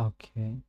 Okay.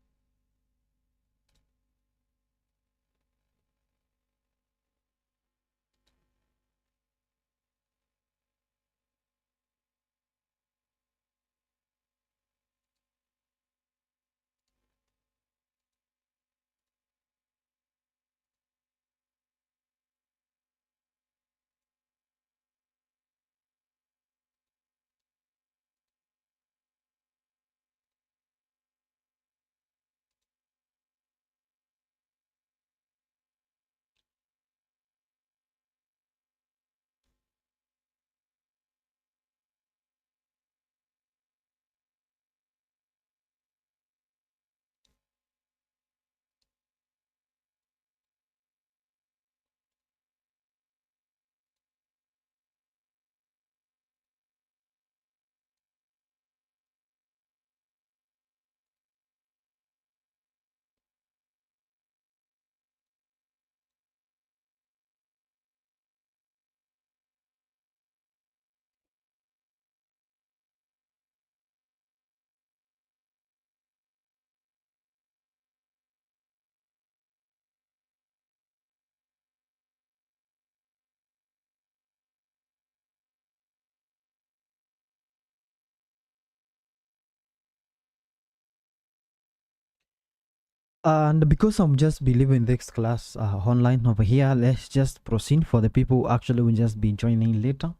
And because I'm just believing this class online over here, let's just proceed for the people who actually will just be joining later.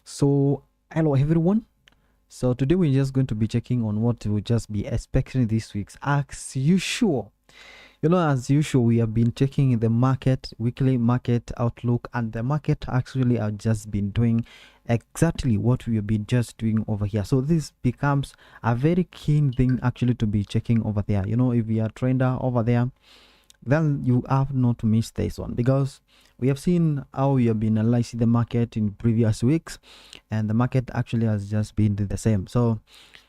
So, hello everyone. So today we're just going to be checking on what we'll just be expecting this week. As usual, as usual, we have been checking the market, weekly market outlook, and the market actually have just been doing exactly what we have been just doing over here. So this becomes a very keen thing actually to be checking over there. If you are a trader over there, then you have not missed this one, because we have seen how we have been analyzing the market in previous weeks, and the market actually has just been the same. So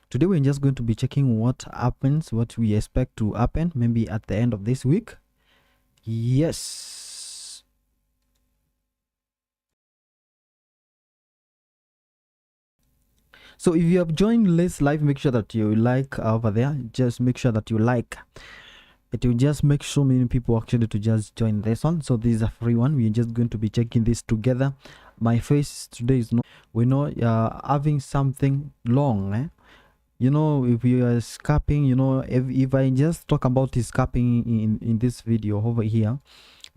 today we're just going to be checking what happens, what we expect to happen maybe at the end of this week. Yes. So if you have joined this live, make sure that you like over there. Just make sure that you like. It will just make so many people actually to just join this one. So this is a free one. We're just going to be checking this together. My face today is not, we know, having something long, if you are scalping, if I just talk about the scalping in this video over here,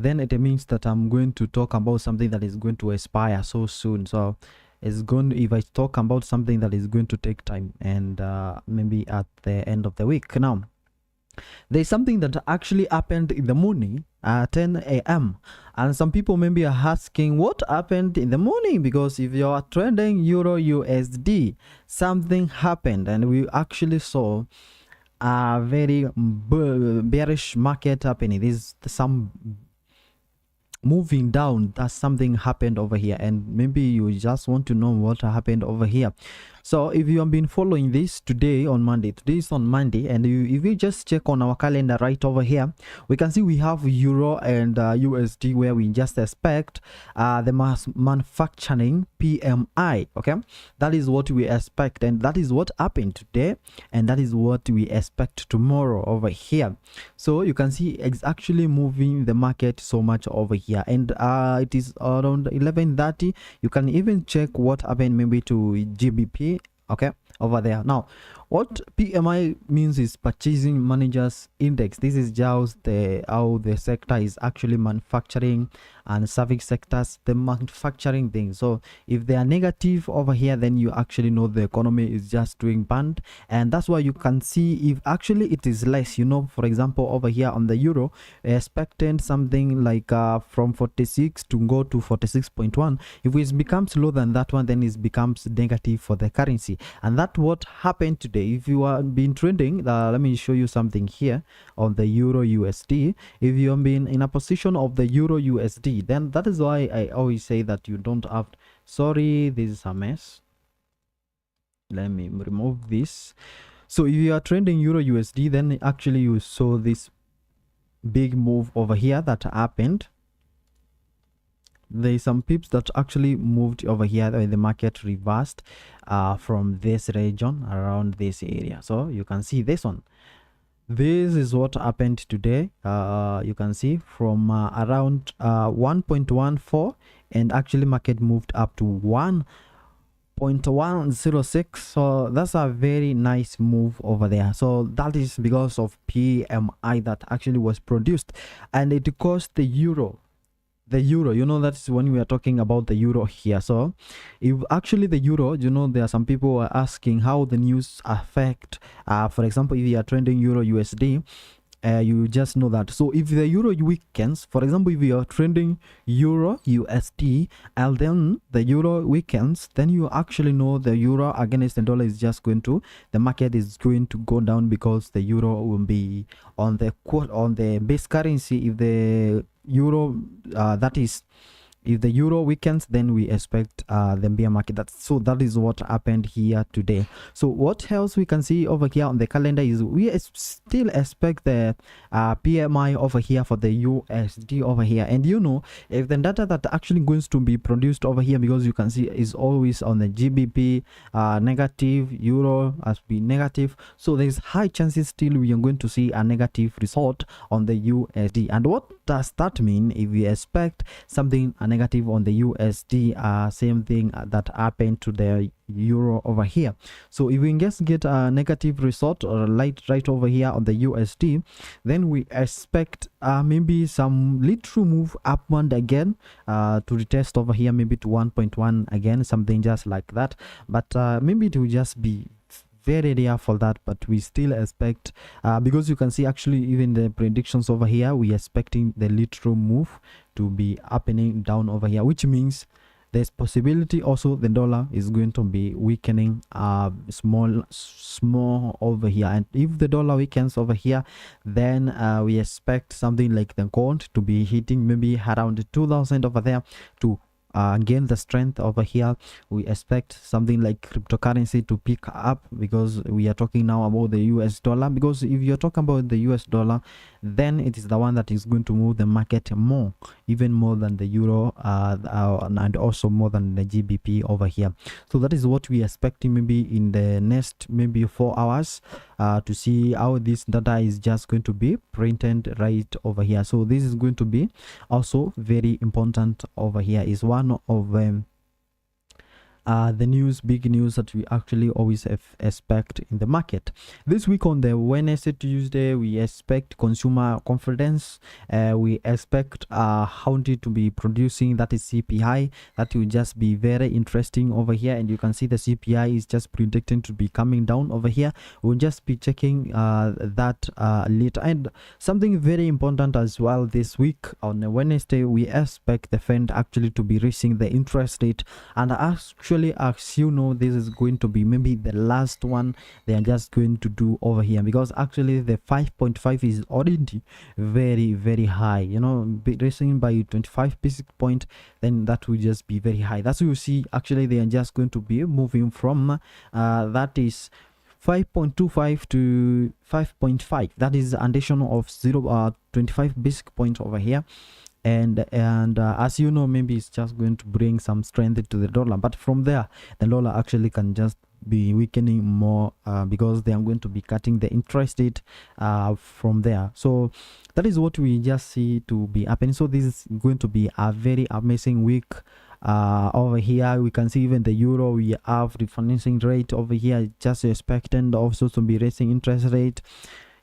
then it means that I'm going to talk about something that is going to expire so soon. So it's going, if I talk about something that is going to take time, and maybe at the end of the week. Now there's something that actually happened in the morning at 10 a.m. and some people maybe are asking what happened in the morning, because if you are trading Euro USD, something happened, and we actually saw a very bearish market happening. There's some moving down. That something happened over here, and maybe you just want to know what happened over here. So if you have been following this, today is on Monday, and if you just check on our calendar right over here, we can see we have Euro and USD, where we just expect the manufacturing PMI. Okay, that is what we expect, and that is what happened today, and that is what we expect tomorrow over here. So you can see it's actually moving the market so much over here, and it is around 11:30. You can even check what happened maybe to GBP. Okay, over there. Now what PMI means is Purchasing Managers Index. This is just how the sector is actually manufacturing and service sectors, the manufacturing thing. So if they are negative over here, then you actually know the economy is just doing bad, and that's why you can see if actually it is less. For example, over here on the euro, expecting something like from 46 to go to 46.1. If it becomes lower than that one, then it becomes negative for the currency, and that's what happened today. If you have been trading, let me show you something here on the Euro USD. If you have been in a position of the Euro USD, then that is why I always say that you don't have, sorry, this is a mess, let me remove this. So if you are trading Euro USD, then actually you saw this big move over here that happened. There's some pips that actually moved over here when the market reversed from this region around this area. So you can see this one, This is what happened today. You can see from around 1.14, and actually market moved up to 1.106. So that's a very nice move over there. So that is because of PMI that actually was produced, and it caused the euro, you know, that's when we are talking about the euro here. So if actually the euro, you know, there are some people who are asking how the news affect, for example, if you are trading euro USD, you just know that. So if the euro weakens, for example, if you are trending euro USD and then the euro weakens, then you actually know the euro against the dollar is just going to, the market is going to go down, because the euro will be on the base currency. If the euro that is, if the euro weakens, then we expect the bear market. That is what happened here today. So what else we can see over here on the calendar is we still expect the PMI over here for the USD over here. And you know, if the data that actually going to be produced over here, because you can see is always on the GBP negative, euro has been negative, so there's high chances still we are going to see a negative result on the USD. And what does that mean? If we expect something negative on the USD, same thing that happened to the euro over here. So if we just get a negative result or a light right over here on the USD, then we expect maybe some little move upward again to retest over here, maybe to 1.1 again, something just like that. But maybe it will just be very rare for that, but we still expect, because you can see actually even the predictions over here, we are expecting the literal move to be happening down over here, which means there's possibility also the dollar is going to be weakening small over here. And if the dollar weakens over here, then we expect something like the gold to be hitting maybe around 2000 over there to gain the strength over here. We expect something like cryptocurrency to pick up, because we are talking now about the US dollar. Because if you're talking about the US dollar, then it is the one that is going to move the market more, even more than the euro, and also more than the GBP over here. So that is what we are expecting maybe in the next maybe 4 hours, to see how this data is just going to be printed right over here. So this is going to be also very important over here. Is one of the big news that we actually always expect in the market. This week on the Wednesday, Tuesday, we expect consumer confidence. We expect Houndi to be producing, that is CPI. That will just be very interesting over here. And you can see the CPI is just predicting to be coming down over here. We'll just be checking that later. And something very important as well, this week on the Wednesday, we expect the Fed actually to be raising the interest rate. And actually, as you know, this is going to be maybe the last one they are just going to do over here, because actually the 5.5 is already very high, you know, raising by 25 basis point, then that will just be very high. That's what you see. Actually they are just going to be moving from that is 5.25 to 5.5. that is an addition of 25 basis point over here. And as you know, maybe it's just going to bring some strength to the dollar, but from there the dollar actually can just be weakening more, because they are going to be cutting the interest rate from there. So that is what we just see to be happening. So this is going to be a very amazing week. Over here we can see even the euro, we have refinancing rate over here just expected also to be raising interest rate.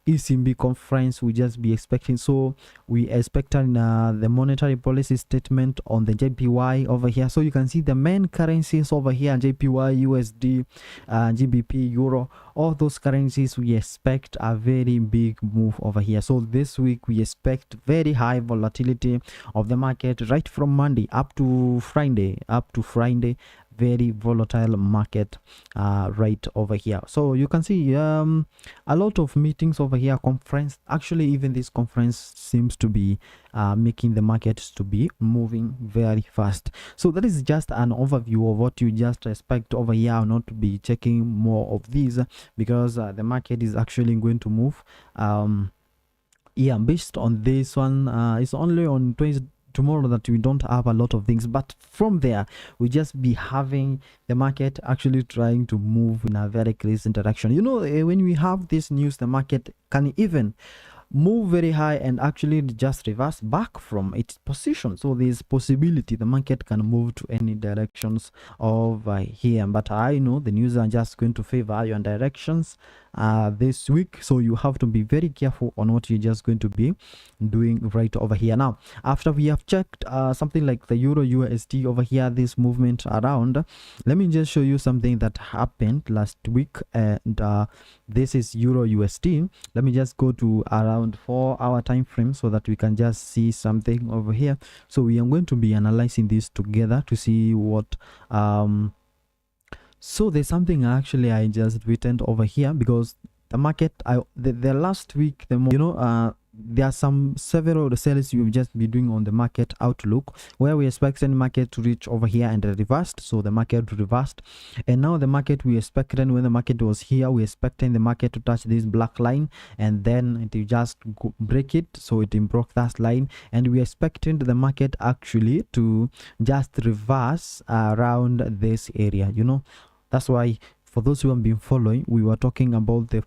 ECB conference we just be expecting. So we expecting the monetary policy statement on the JPY over here. So you can see the main currencies over here: JPY, USD, GBP, euro. All those currencies we expect a very big move over here. So this week we expect very high volatility of the market right from Monday up to Friday. Very volatile market right over here. So you can see a lot of meetings over here, conference. Actually even this conference seems to be making the markets to be moving very fast. So that is just an overview of what you just expect over here. I'll not be checking more of these, because the market is actually going to move yeah, based on this one. It's only on tomorrow that we don't have a lot of things, but from there we just be having the market actually trying to move in a very crazy direction. You know, when we have this news, the market can even move very high and actually just reverse back from its position. So there's possibility the market can move to any directions over here, but I know the news are just going to favor your directions this week, so you have to be very careful on what you're just going to be doing right over here. Now, after we have checked something like the euro USD over here, this movement around, let me just show you something that happened last week. And this is euro USD. Let me just go to around 4-hour time frame so that we can just see something over here. So we are going to be analyzing this together to see what so there's something actually I just written over here, because the market, the last week, there are some several sales you've just be doing on the market outlook, where we expecting market to reach over here and reversed. So the market reversed, and now the market, we expected when the market was here, we expecting the market to touch this black line, and then it just break it. So it broke that line, and we expecting the market actually to just reverse around this area. That's why, for those who have been following, we were talking about the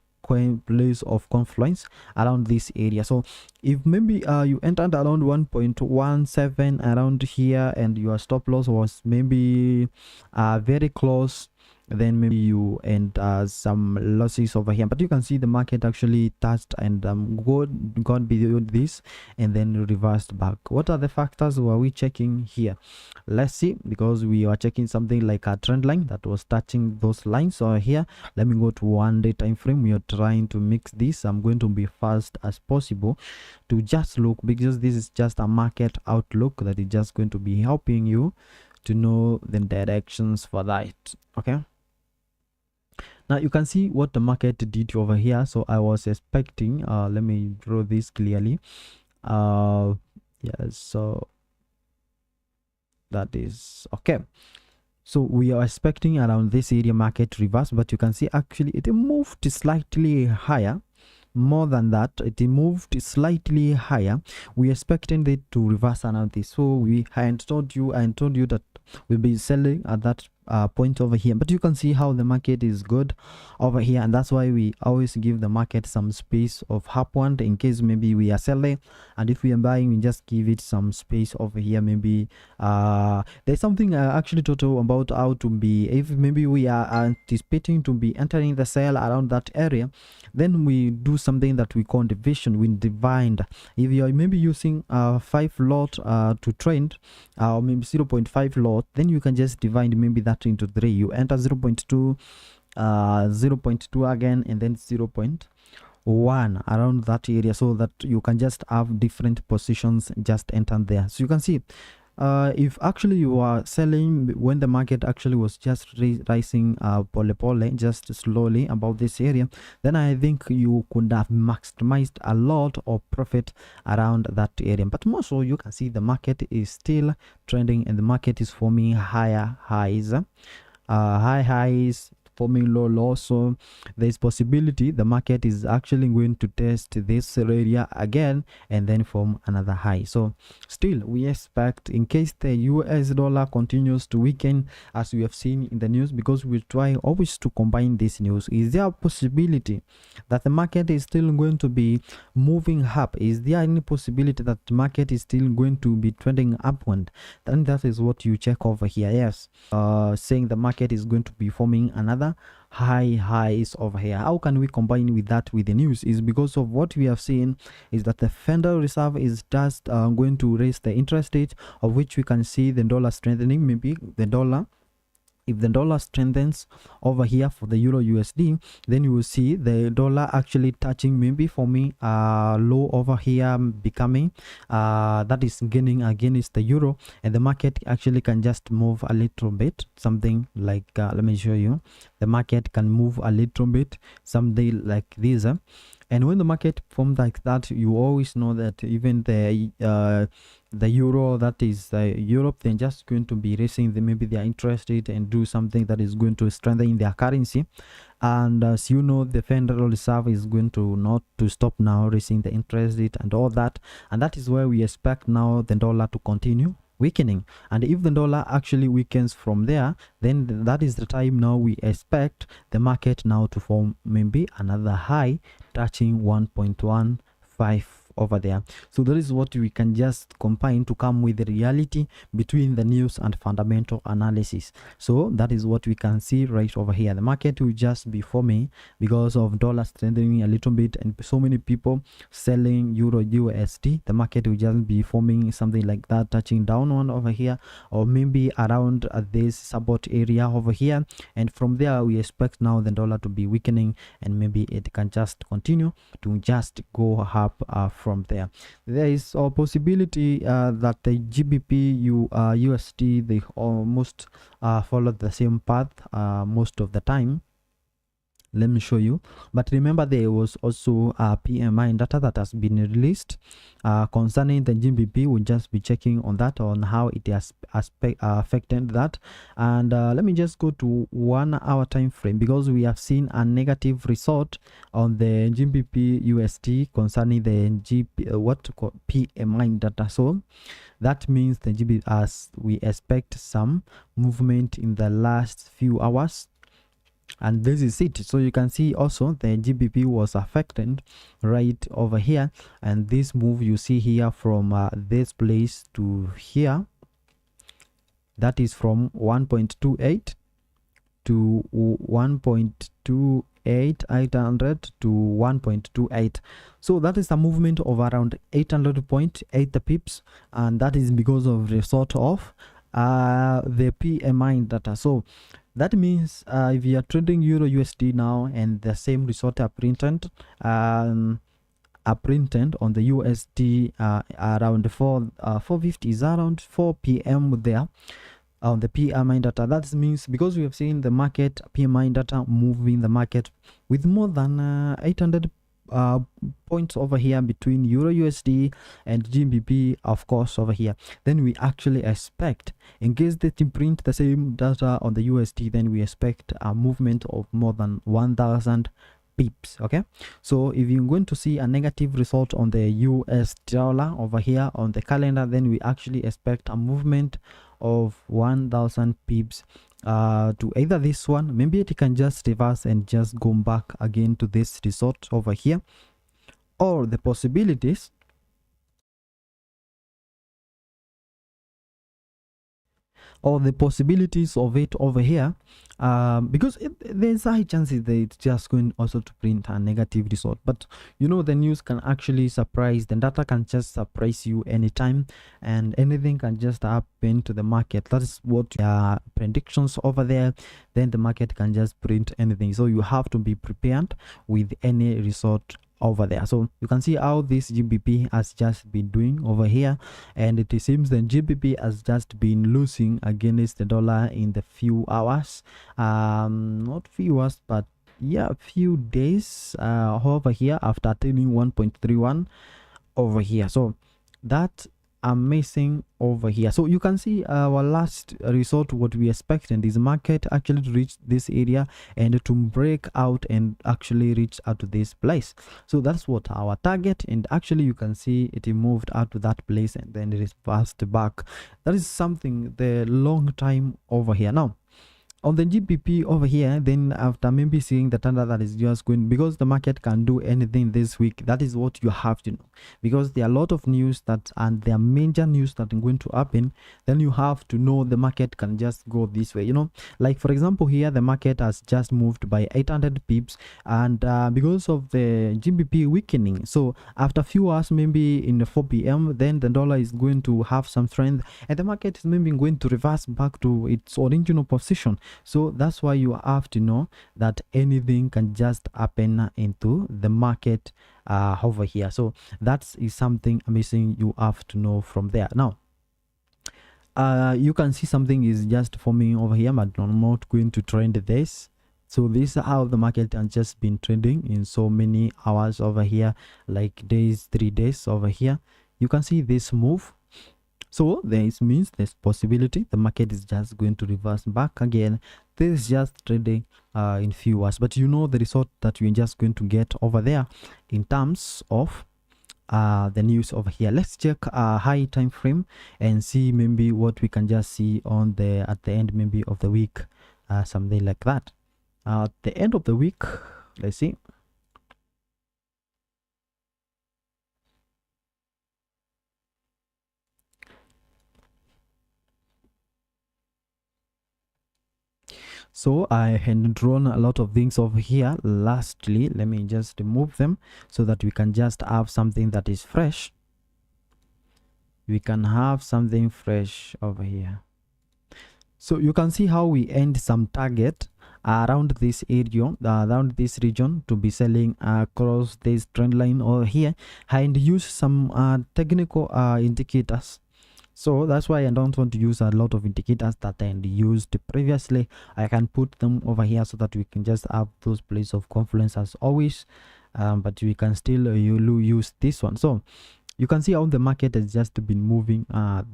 place of confluence around this area. So if maybe you entered around 1.17 around here, and your stop loss was maybe very close, then maybe you and some losses over here. But you can see the market actually touched and got beyond this and then reversed back. What are the factors were we checking here? Let's see, because we are checking something like a trend line that was touching those lines over here. Let me go to 1-day time frame. We are trying to mix this. I'm going to be fast as possible to just look, because this is just a market outlook that is just going to be helping you to know the directions for that. Okay, now you can see what the market did over here. So I was expecting, let me draw this clearly. Yeah, so that is okay. So we are expecting around this area market reverse, but you can see actually it moved slightly higher. More than that, it moved slightly higher. We expecting it to reverse around this. So I told you that we'll be selling at that point over here, but you can see how the market is good over here, and that's why we always give the market some space of upward in case maybe we are selling, and if we are buying, we just give it some space over here. Maybe there's something actually total about how to be, if maybe we are anticipating to be entering the sale around that area, then we do something that we call division. We divide. If you are maybe using 5 lot to trend, or maybe 0.5 lot, then you can just divide maybe that into 3. You enter 0.2, 0.2 again, and then 0.1 around that area, so that you can just have different positions just enter there. So you can see if actually you are selling when the market actually was just rising pole just slowly about this area, then I think you could have maximized a lot of profit around that area. But more so, you can see the market is still trending, and the market is forming higher highs, high highs, forming low low. So there's possibility the market is actually going to test this area again and then form another high. So still we expect, in case the US dollar continues to weaken as we have seen in the news, because we try always to combine this news, is there a possibility that the market is still going to be moving up? Is there any possibility that the market is still going to be trending upward? Then that is what you check over here. Yes, saying the market is going to be forming another highs over here. How can we combine with that with the news? Is because of what we have seen is that the Federal Reserve is just going to raise the interest rate, of which we can see the dollar strengthening. Maybe the dollar, if the dollar strengthens over here for the euro USD, then you will see the dollar actually touching, maybe forming a low over here, becoming that is gaining against the euro, and the market actually can just move a little bit, something like let me show you. The market can move a little bit, something like this, And when the market formed like that, you always know that even the euro, that is Europe, they're just going to be raising maybe their interest rate and do something that is going to strengthen their currency. And as you know, the Federal Reserve is going to not to stop now raising the interest rate and all that, and that is where we expect now the dollar to continue weakening. And if the dollar actually weakens from there, then that is the time now we expect the market now to form maybe another high touching 1.15 over there. So that is what we can just combine to come with the reality between the news and fundamental analysis. So that is what we can see right over here. The market will just be forming because of dollar strengthening a little bit and so many people selling euro USD. The market will just be forming something like that, touching down one over here, or maybe around this support area over here. And from there we expect now the dollar to be weakening, and maybe it can just continue to just go up from there. There is a possibility that the GBP USD, they almost follow the same path most of the time. Let me show you. But remember, there was also a PMI data that has been released concerning the GBP. We'll just be checking on that, on how it has affected that. And let me just go to 1 hour time frame, because we have seen a negative result on the GBP USD concerning the PMI data. So that means the GB, as we expect some movement in the last few hours, and this is it. So you can see also the GBP was affected right over here, and this move you see here from this place to here, that is from 1.28 to 1.28 to 1.28. So that is a movement of around 800.8 pips, and that is because of the sort of the PMI data. So that means if you are trading euro USD now and the same result are printed on the USD around 450 is around 4 p.m. there on the PMI data. That means because we have seen the market PMI data moving the market with more than 800 points over here between euro USD and GBP, of course, over here, then we actually expect, in case they print the same data on the USD, then we expect a movement of more than 1000 pips. Okay, so if you're going to see a negative result on the US dollar over here on the calendar, then we actually expect a movement of 1000 pips to either this one, maybe it can just reverse and just go back again to this result over here, or the possibilities of it over here, because there's high chances that it's just going also to print a negative result. But you know, the news can actually surprise, the data can just surprise you anytime, and anything can just happen to the market. That is what predictions over there, then the market can just print anything. So you have to be prepared with any result over there. So you can see how this GBP has just been doing over here, and it seems the GBP has just been losing against the dollar in the few hours, not few hours, but yeah, a few days over here, after attaining 1.31 over here. So that amazing over here. So you can see our last result, what we expect in this market actually to reach this area and to break out and actually reach out to this place. So that's what our target, and actually you can see it moved out to that place and then it is fast back. That is something the long time over here. Now on the GBP over here, then after maybe seeing the thunder that is just going, because the market can do anything this week, that is what you have to know, because there are a lot of news that, and there are major news that are going to happen, then you have to know the market can just go this way, you know. Like for example here, the market has just moved by 800 pips, and because of the GBP weakening, so after a few hours, maybe in the 4 p.m, then the dollar is going to have some strength and the market is maybe going to reverse back to its original position. So that's why you have to know that anything can just happen into the market over here. So that is something amazing you have to know from there. Now you can see something is just forming over here, but I'm not going to trend this. So this is how the market has just been trading in so many hours over here, like days, 3 days over here. You can see this move. So this means there's possibility the market is just going to reverse back again. This is just trading in few hours, but you know the result that we're just going to get over there in terms of the news over here. Let's check a high time frame and see maybe what we can just see on the at the end maybe of the week, something like that. At the end of the week, let's see. So I had drawn a lot of things over here. Lastly, let me just remove them so that we can just have something that is fresh. We can have something fresh over here. So you can see how we end some target around this area, around this region, to be selling across this trend line over here and use some technical indicators. So that's why I don't want to use a lot of indicators that I used previously. I can put them over here so that we can just have those places of confluence as always, but we can still use this one. So you can see how the market has just been moving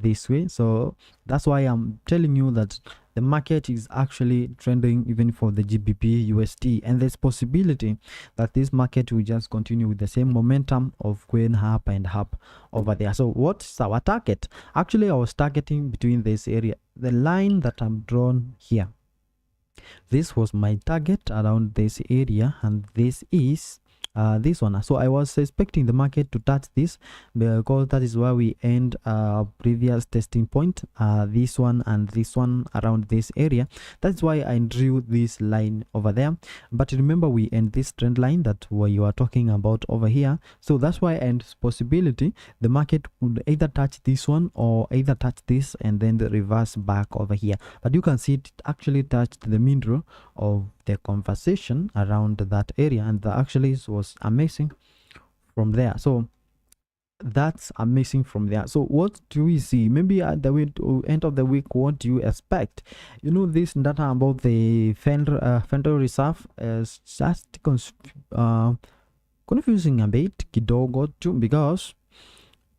this way. So that's why I'm telling you that the market is actually trending even for the GBP USD, and there's possibility that this market will just continue with the same momentum of going up and up over there. So what's our target? Actually, I was targeting between this area, the line that I'm drawn here. This was my target around this area, and this is this one. So I was expecting the market to touch this because that is where we end previous testing point, this one and this one around this area. That's why I drew this line over there. But remember, we end this trend line that you are talking about over here. So that's why, and possibility the market would either touch this one or either touch this and then the reverse back over here. But you can see it actually touched the middle of the conversation around that area, and that actually was amazing from there. So that's amazing from there. So what do we see maybe at the end of the week? What do you expect? You know, this data about the Federal Reserve is just confusing a bit kidogo too, because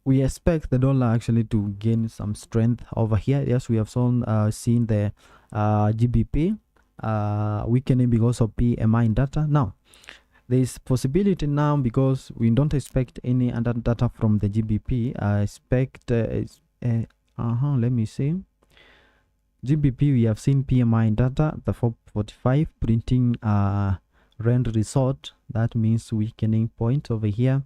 we expect the dollar actually to gain some strength over here. Yes, we have seen the GBP weakening because of PMI data. Now there is possibility now, because we don't expect any other data from the GBP. I expect let me see, GBP we have seen PMI data, the 445 printing rand result. That means weakening point over here.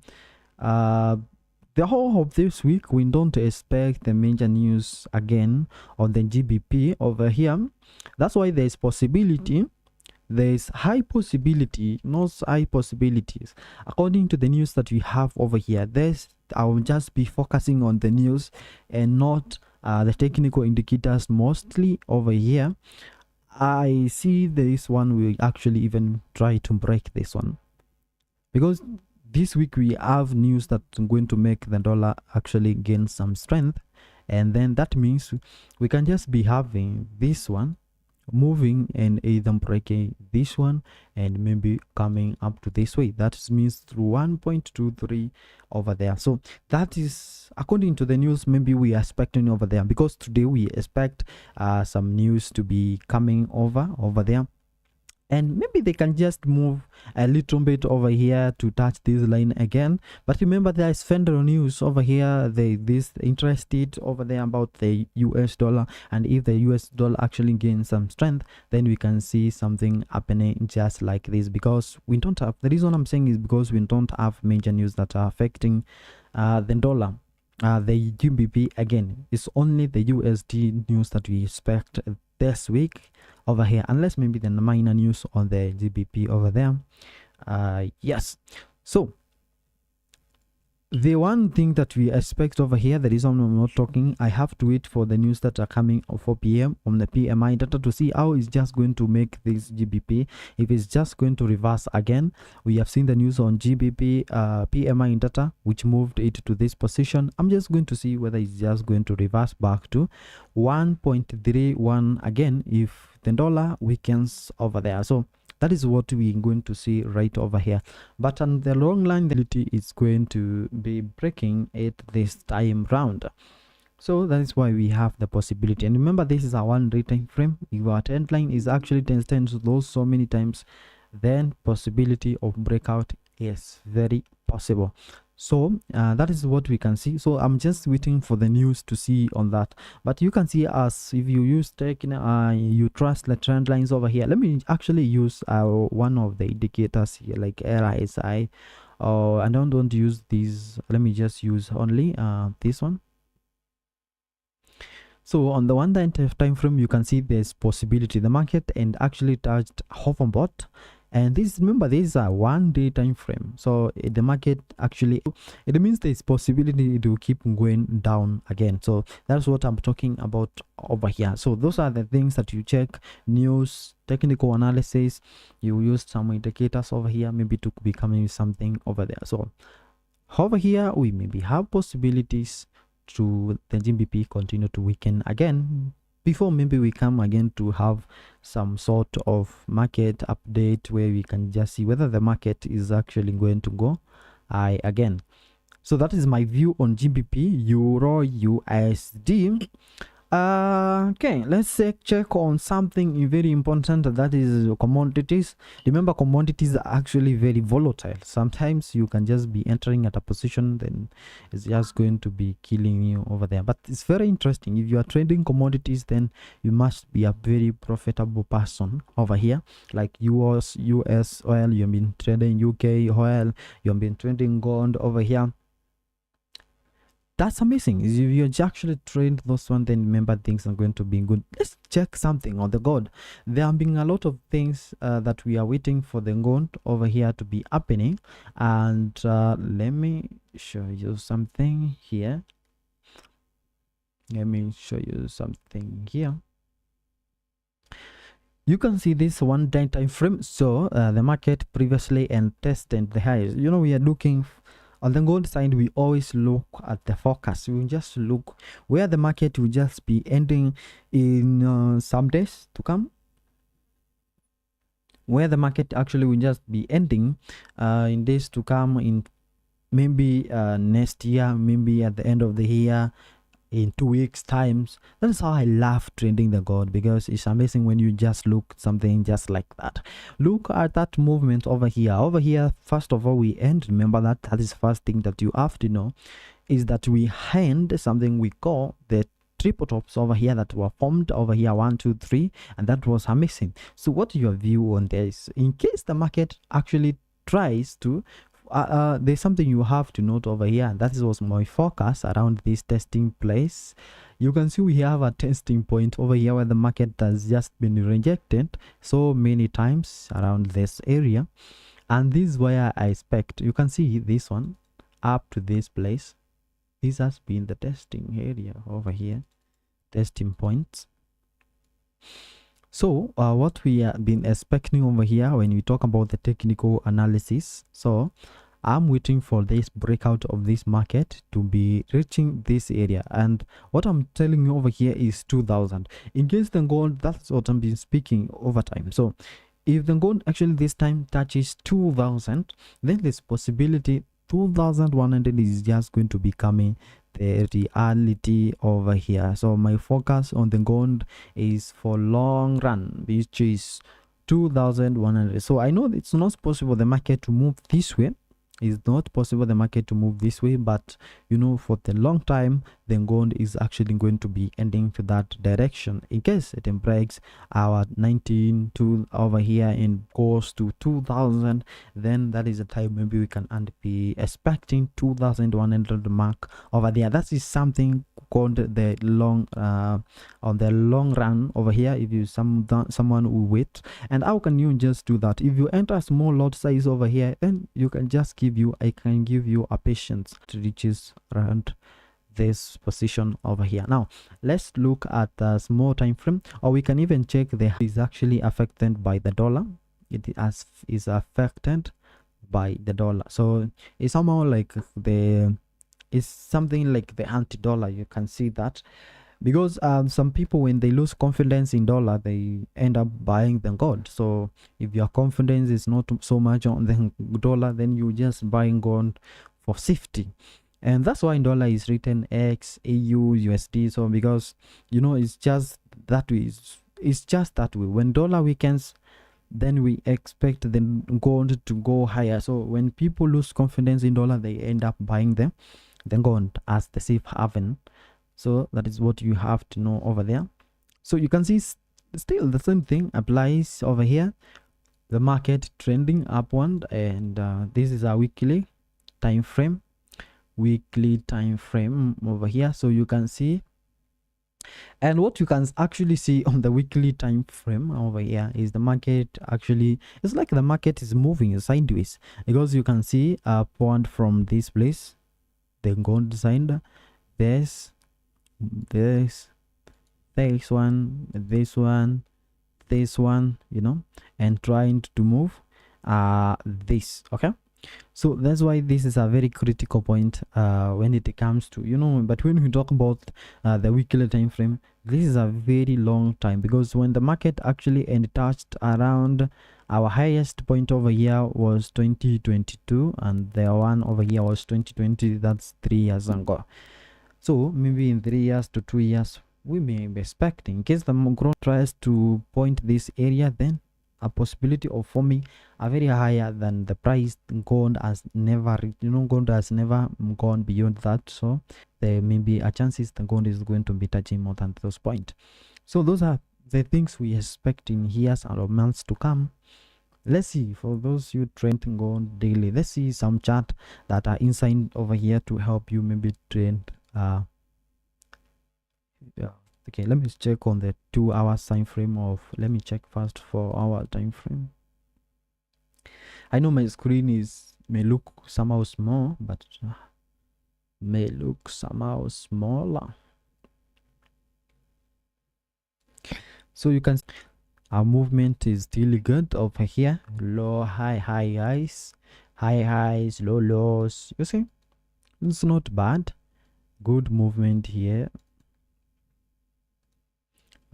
The whole of this week we don't expect the major news again on the GBP over here. That's why there is possibility, there is high possibility, not high possibilities, according to the news that we have over here. I will just be focusing on the news and not the technical indicators mostly over here. I see this one will actually even try to break this one, because this week we have news that's going to make the dollar actually gain some strength, and then that means we can just be having this one moving and either breaking this one and maybe coming up to this way. That means through 1.23 over there. So that is according to the news maybe we are expecting over there, because today we expect some news to be coming over there, and maybe they can just move a little bit over here to touch this line again. But remember, there is federal news over here. This interested over there about the US dollar, and if the US dollar actually gains some strength, then we can see something happening just like this. Because we don't have, the reason I'm saying is because we don't have major news that are affecting the dollar. The GBP again, it's only the USD news that we expect this week over here, unless maybe the minor news on the GBP over there. Yes, so the one thing that we expect over here, the reason I'm not talking, I have to wait for the news that are coming at 4 p.m. on the PMI data to see how it's just going to make this GBP, if it's just going to reverse again. We have seen the news on GBP PMI data, which moved it to this position. I'm just going to see whether it's just going to reverse back to 1.31 again if the dollar weakens over there. So That is what we're going to see right over here. But on the long line, the volatility is going to be breaking it this time round. So that is why we have the possibility. And remember, this is a 1 day time frame. If our trend line is actually 10 times those so many times, then possibility of breakout is very possible. So that is what we can see. So I'm just waiting for the news to see on that. But you can see, as if you use taking you trust the trend lines over here. Let me actually use one of the indicators here, like RSI. I don't want to use these. Let me just use only this one. So on the 1 day time frame, you can see there's possibility the market and actually touched hoverboard. And this, remember, this is a 1 day time frame, so the market actually, it means there's possibility to keep going down again. So that's what I'm talking about over here. So those are the things that you check: news, technical analysis. You use some indicators over here, maybe to be coming something over there. So over here we maybe have possibilities to the GBP continue to weaken again before maybe we come again to have some sort of market update where we can just see whether the market is actually going to go high again. So that is my view on GBP, Euro, USD. Okay, let's check on something very important, that is commodities. Remember, commodities are actually very volatile. Sometimes you can just be entering at a position, then it's just going to be killing you over there. But it's very interesting. If you are trading commodities, then you must be a very profitable person over here. Like US oil, you've been trading UK oil, you've been trading gold over here. That's amazing. If you actually trained those one, then remember, things are going to be good. Let's check something on the gold. There have been a lot of things that we are waiting for the gold over here to be happening. And let me show you something here. Let me show you something here. You can see this 1 day time frame. So the market previously and tested the highs. You know, we are looking on the gold side, we always look at the forecast. We just look where the market will just be ending in some days to come. Where the market actually will just be ending in days to come, in maybe next year, maybe at the end of the year, in 2 weeks times. That is how I love trading the gold, because it's amazing when you just look something just like that. Look at that movement over here. First of all, we end, remember that is first thing that you have to know, is that we end something we call the triple tops over here that were formed over here, 1 2 3, and that was amazing. So what is your view on this in case the market actually tries to there's something you have to note over here, and that was my focus around this testing place. You can see we have a testing point over here where the market has just been rejected so many times around this area, and this is where I expect, you can see this one up to this place. This has been the testing area over here, testing points. So what we have been expecting over here when we talk about the technical analysis, so I'm waiting for this breakout of this market to be reaching this area, and what I'm telling you over here is 2000. In case the gold, that's what I've been speaking over time. So if the gold actually this time touches 2000, then this possibility 2100 is just going to be coming the reality over here. So my focus on the gold is for long run, which is 2100. So I know it's not possible the market to move this way. It's not possible the market to move this way, but you know, for the long time, the gold is actually going to be ending to that direction. In case it breaks our 19 to over here and goes to 2000, then that is the time maybe we can be expecting 2100 mark over there. That is something called the long on the long run over here. If you someone who wait, and how can you just do that? If you enter a small lot size over here, then you can just I can give you a patience to reaches around this position over here. Now let's look at the small time frame, or we can even check the is actually affected by the dollar. It is affected by the dollar, so it's somehow like it's something like the anti-dollar. You can see that because some people, when they lose confidence in dollar, they end up buying the gold. So if your confidence is not so much on the dollar, then you just buying gold for safety. And that's why in dollar is written X, AU, USD. So because it's just that way. It's just that way. When dollar weakens, then we expect the gold to go higher. So when people lose confidence in dollar, they end up buying them the gold as the safe haven. So that is what you have to know over there. So you can see still the same thing applies over here. The market trending upward, and this is a weekly time frame. Over here. So you can see, and what you can actually see on the weekly time frame over here is the market actually, it's like the market is moving sideways, because you can see upward from this place, the gold sign, this one, this one, and trying to move this. Okay, so that's why this is a very critical point when it comes to but when we talk about the weekly time frame, this is a very long time, because when the market actually touched around our highest point over here was 2022, and the one over here was 2020. That's 3 years ago. So maybe in 3 years to 2 years, we may be expecting, in case the growth tries to point this area, then a possibility of forming a very higher than the price. Gold has never gold has never gone beyond that. So there may be a chances the gold is going to be touching more than those points. So those are the things we expect in years or months to come. Let's see, for those who trend gold daily, let's see some chart that are inside over here to help you maybe trend yeah. Okay, let me check on the 2 hours time frame of, let me check first 4 hour time frame. I know my screen may look somehow small, but may look somehow smaller. So you can see our movement is still good over here. Low, high, high highs, high highs, low lows. You see, it's not bad. Good movement here.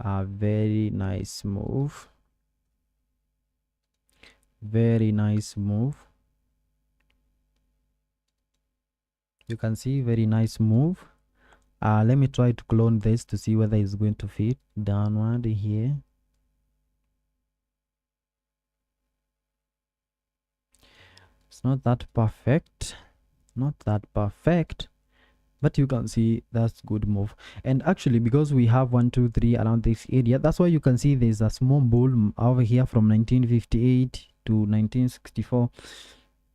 A very nice move. Very nice move. You can see very nice move. Let me try to clone this to see whether it's going to fit downward here. It's not that perfect, but you can see that's good move. And actually, because we have 1 2 3 around this area, that's why you can see there's a small bull over here from 1958 to 1964.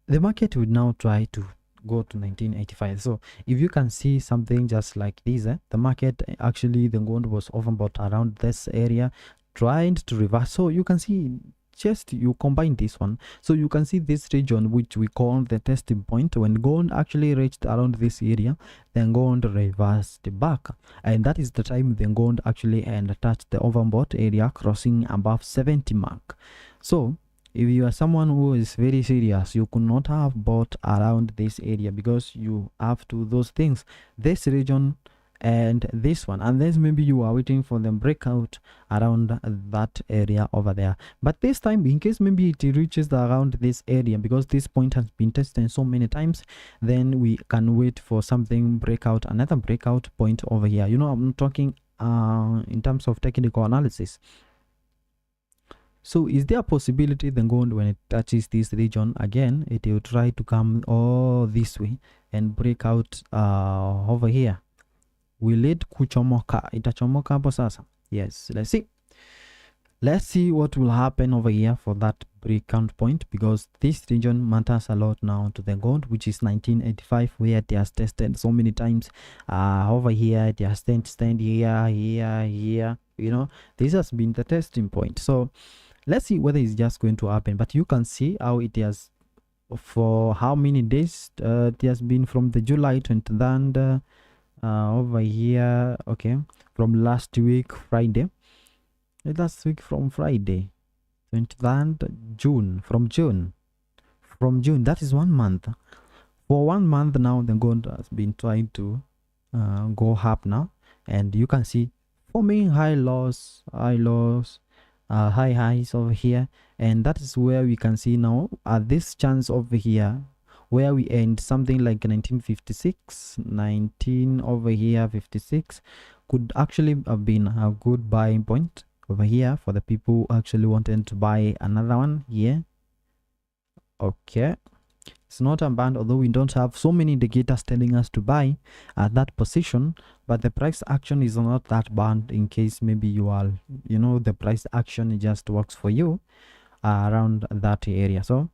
The market would now try to go to 1985. So if you can see something just like this, the market actually, the gold was over about around this area, trying to reverse. So you can see, just you combine this one, so you can see this region which we call the testing point. When gold actually reached around this area, then gold reversed back, and that is the time the gold actually touched the overbought area, crossing above 70 mark. So if you are someone who is very serious, you could not have bought around this area, because you have to those things, this region and this one, unless maybe you are waiting for them breakout around that area over there. But this time, in case maybe it reaches around this area, because this point has been tested so many times, then we can wait for something breakout, another breakout point over here. I'm talking in terms of technical analysis. So is there a possibility the gold, when it touches this region again, it will try to come all this way and break out over here? Will it kuchomoka? Itachomoka hapo sasa? Yes, let's see what will happen over here for that breakout point, because this region matters a lot now to the gold, which is 1985, where it has tested so many times. Over here it has stand here. This has been the testing point. So let's see whether it's just going to happen. But you can see how it has, for how many days it has been, from the July 23rd over here. Okay, from last week Friday, from Friday 23rd June, from June, that is 1 month. For 1 month now, the gold has been trying to go up now. and you can see forming high lows, high highs over here. And that is where we can see now this chance over here where we end something like 1956, 19 over here 56 could actually have been a good buying point over here for the people who actually wanted to buy another one here. Okay, it's not a band, although we don't have so many indicators telling us to buy at that position, but the price action is not that bad. In case maybe you are, you know, the price action just works for you around that area. So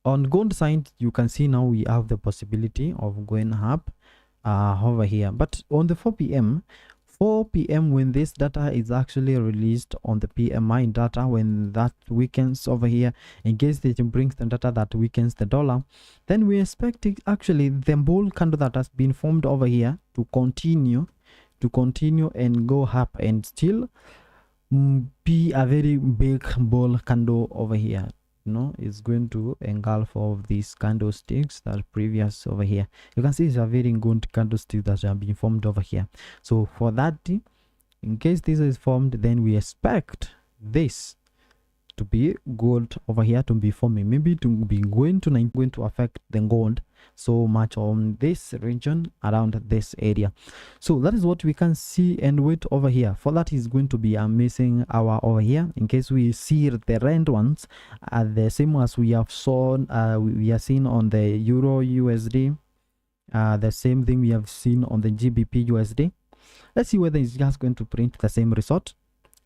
on gold side, you can see now we have the possibility of going up over here. But on the 4 p.m. when this data is actually released on the PMI data, when that weakens over here, in case it brings the data that weakens the dollar, then we expect it actually the bull candle that has been formed over here to continue and go up and still be a very big bull candle over here. No, it's going to engulf all of these candlesticks that are previous over here. You can see it's a very good candlestick that have been formed over here. So for that, in case this is formed, then we expect this to be gold over here to be forming, maybe to be going to affect the gold so much on this region around this area. So that is what we can see and wait over here. For that is going to be a missing hour over here. In case we see the red ones are the same as we have shown, we are seeing on the Euro USD, the same thing we have seen on the GBP USD. Let's see whether it's just going to print the same result,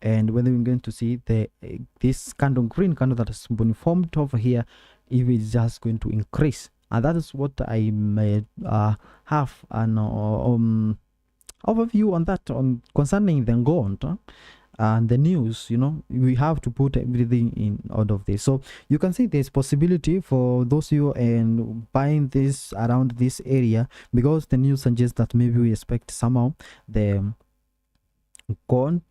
and whether we're going to see the this candle, green candle that has been formed over here, if it's just going to increase. And that is what I may have an overview on that, on concerning the gold and the news. You know, we have to put everything in out of this. So you can see there's possibility for those you and buying this around this area, because the news suggests that maybe we expect somehow the gold,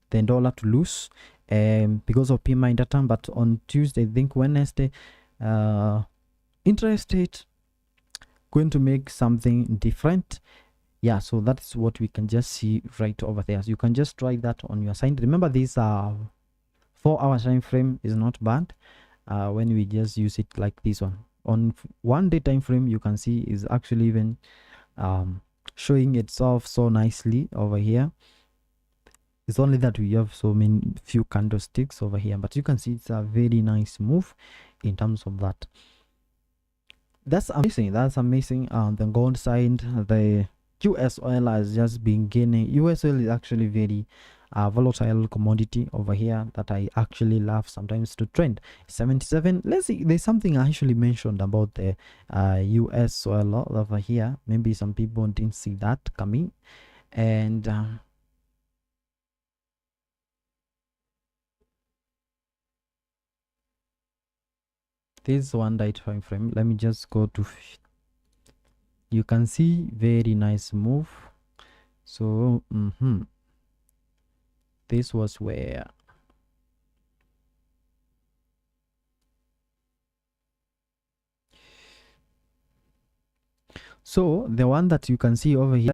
the dollar to lose because of PMI data. But on Tuesday, I think Wednesday, interest rate going to make something different. Yeah, so that's what we can just see right over there. So you can just try that on your side. Remember, this 4-hour time frame is not bad when we just use it like this one. On 1 day time frame, you can see is actually even showing itself so nicely over here. It's only that we have so many few candlesticks over here, but you can see it's a very nice move in terms of that. That's amazing. That's amazing. On the gold side, the US oil has just been gaining. US oil is actually very volatile commodity over here that I actually love sometimes to trend. 77. Let's see, there's something I actually mentioned about the US oil over here. Maybe some people didn't see that coming, and this 1 day time frame, let me just go to, you can see very nice move. So this was where so the one that you can see over here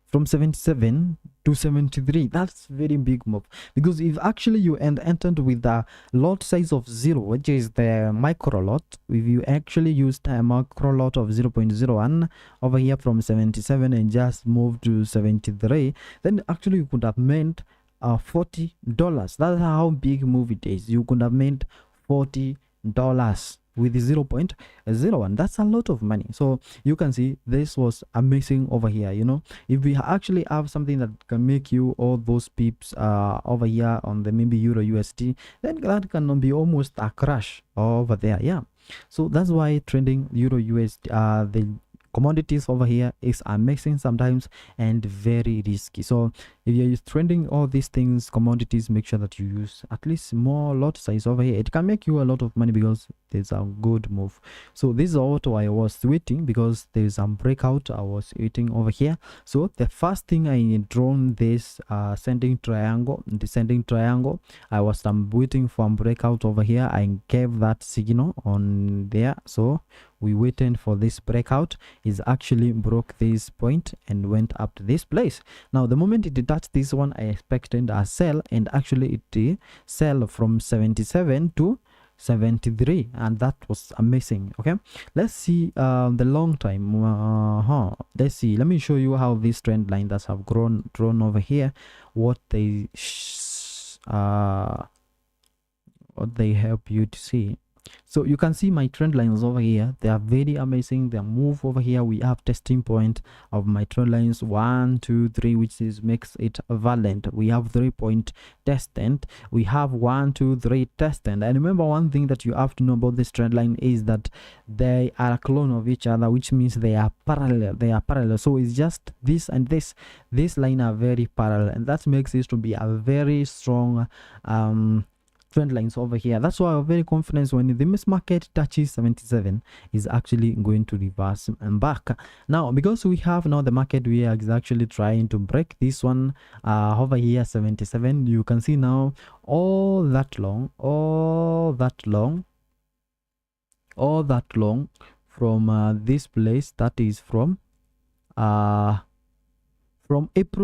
from 77 to 73, that's very big move, because if actually you entered with a lot size of 0, which is the micro lot, if you actually used a macro lot of 0.01 over here from 77 and just moved to 73, then actually you could have made $40. That's how big move it is. You could have made $40 with 0.01. That's a lot of money. So you can see this was amazing over here. You know, if we actually have something that can make you all those pips over here on the maybe Euro USD, then that can be almost a crash over there. Yeah, so that's why trading Euro USD, the commodities over here, is amazing sometimes and very risky. So if you're trending all these things, commodities, make sure that you use at least more lot size over here. It can make you a lot of money because there's a good move. So this is what I was waiting, because there's some breakout I was waiting over here. So the first thing I drawn this descending triangle, I was waiting for a breakout over here. I gave that signal on there. So we waited for this breakout, is actually broke this point and went up to this place. Now the moment it touched this one, I expected a sell, and actually it sell from 77 to 73, and that was amazing. Okay, let's see the long time. Let's see, let me show you how this trend line that have drawn over here, what they help you to see. So you can see my trend lines over here, they are very amazing. They move over here. We have testing point of my trend lines 1 2 3, which is makes it valid. We have 3-point testant, we have 1 2 3 testant. And remember, one thing that you have to know about this trend line is that they are a clone of each other, which means they are parallel. So it's just this and this line are very parallel, and that makes it to be a very strong trend lines over here. That's why I'm very confident when the miss market touches 77 is actually going to reverse and back. Now because we have now the market, we are actually trying to break this one over here 77. You can see now all that long from this place, that is from April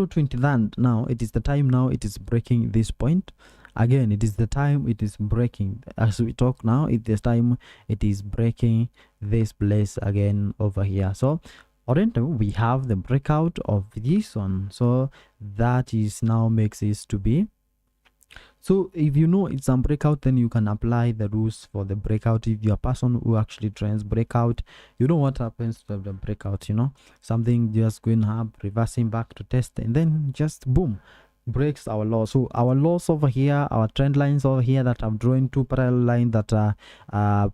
23rd. Now it is the time, now it is breaking this point again. It is the time it is breaking. As we talk now, it is time it is breaking this place again over here. So already we have the breakout of this one, so that is now makes it to be. So if you know it's a breakout, then you can apply the rules for the breakout. If you're a person who actually trends breakout, you know what happens to the breakout, you know, something just going up, reversing back to test, and then just boom, breaks our law. So our laws over here, our trend lines over here that have drawn two parallel lines that are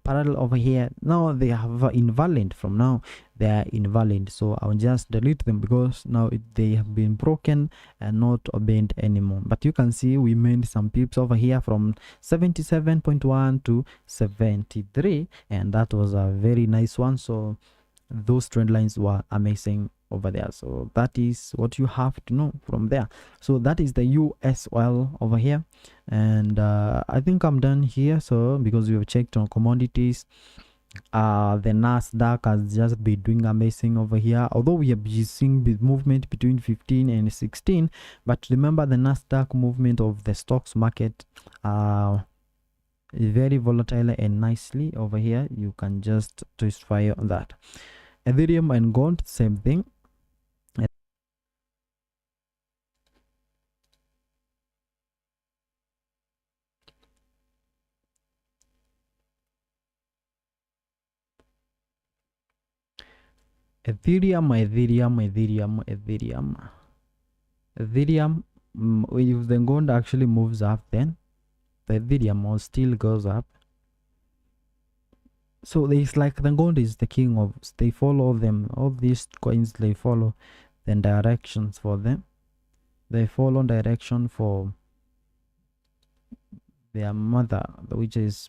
parallel over here, now they have invalid. From now they are invalid, so I'll just delete them because now they have been broken and not obeyed anymore. But you can see we made some pips over here from 77.1 to 73, and that was a very nice one. So those trend lines were amazing over there. So that is what you have to know from there. So that is the US oil over here, and I think I'm done here. So because we have checked on commodities, the Nasdaq has just been doing amazing over here, although we have been seeing the movement between 15 and 16. But remember, the Nasdaq movement of the stocks market is very volatile, and nicely over here you can just twist fire on that. Ethereum and gold, same thing. Ethereum, if the gold actually moves up, then the Ethereum still goes up. So it's like the gold is the king of, they follow them, all these coins, they follow the directions for them. They follow direction for their mother, which is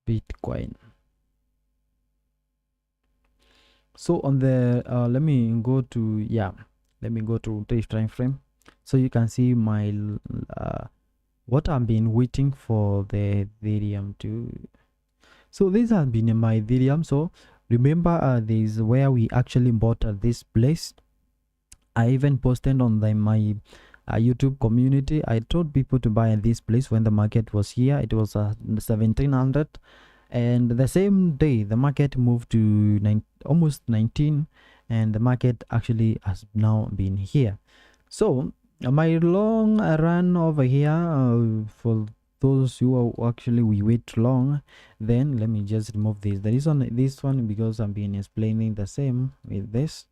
Bitcoin. So on the let me go to this time frame, so you can see my what I've been waiting for the Ethereum to. So this has been my Ethereum. So remember, this is where we actually bought this place. I even posted on my YouTube community. I told people to buy this place when the market was here. It was 1700, and the same day the market moved to almost 19, and the market actually has now been here. So my long run over here, for those who are actually we wait long, then let me just remove this. The reason this one, because I'm been explaining the same with this.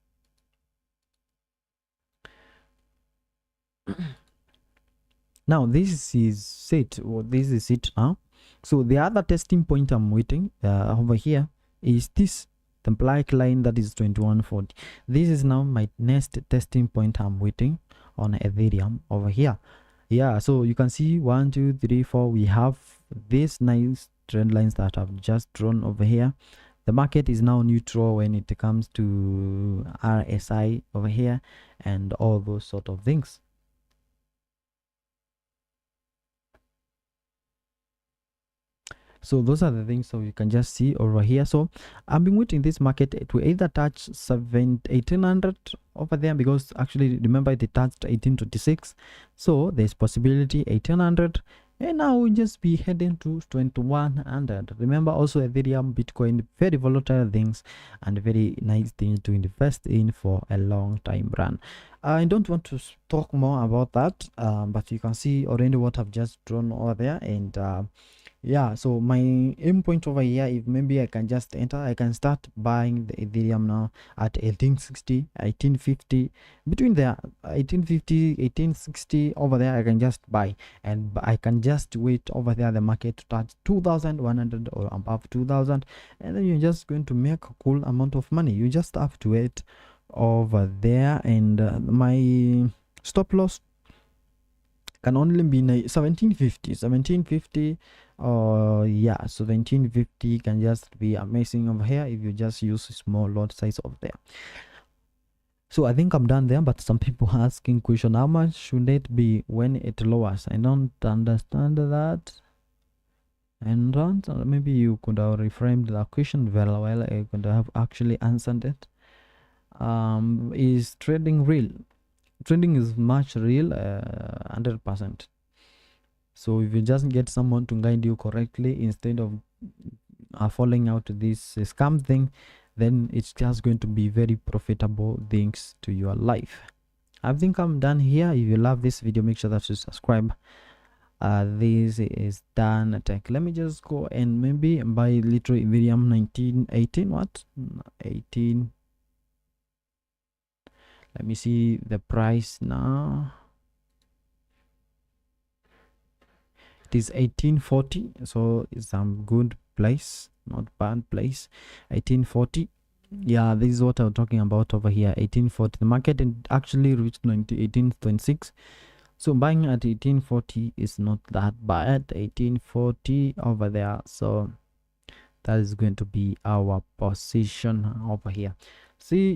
Now this is it, or this is it now. So the other testing point I'm waiting over here is this, the black line that is 2140. This is now my next testing point I'm waiting on Ethereum over here. Yeah, so you can see 1 2 3 4, we have these nice trend lines that I've just drawn over here. The market is now neutral when it comes to RSI over here and all those sort of things. So those are the things, so you can just see over here. So I've been waiting this market to either touch 1800 over there, because actually remember it touched 1826, so there's possibility 1800, and now we'll just be heading to 2100. Remember also Ethereum, Bitcoin, very volatile things and very nice things to invest in for a long time run. I don't want to talk more about that, but you can see already what I've just drawn over there. And yeah, so my aim point over here, if maybe I can just enter, I can start buying the Ethereum now at 1860, 1850, between there 1850, 1860 over there. I can just buy, and I can just wait over there the market to touch 2100 or above 2000, and then you're just going to make a cool amount of money. You just have to wait over there. And my stop loss can only be 1750. Yeah, 1750 can just be amazing over here if you just use a small lot size over there. So I think I'm done there, but some people asking question, how much should it be when it lowers? I don't understand that. And maybe you could have reframed the question very well. I could have actually answered it. Is trading real? Trading is much real, 100%. So if you just get someone to guide you correctly instead of falling out to this scam thing, then it's just going to be very profitable things to your life. I think I'm done here. If you love this video, make sure that you subscribe. This is done attack. Let me just go and maybe buy little Ethereum 1918. What 18? Let me see the price now. It is 1840, so it's some good place, not bad place. 1840. Yeah, this is what I'm talking about over here. 1840. The market actually reached 1826, so buying at 1840 is not that bad. 1840 over there, so that is going to be our position over here. See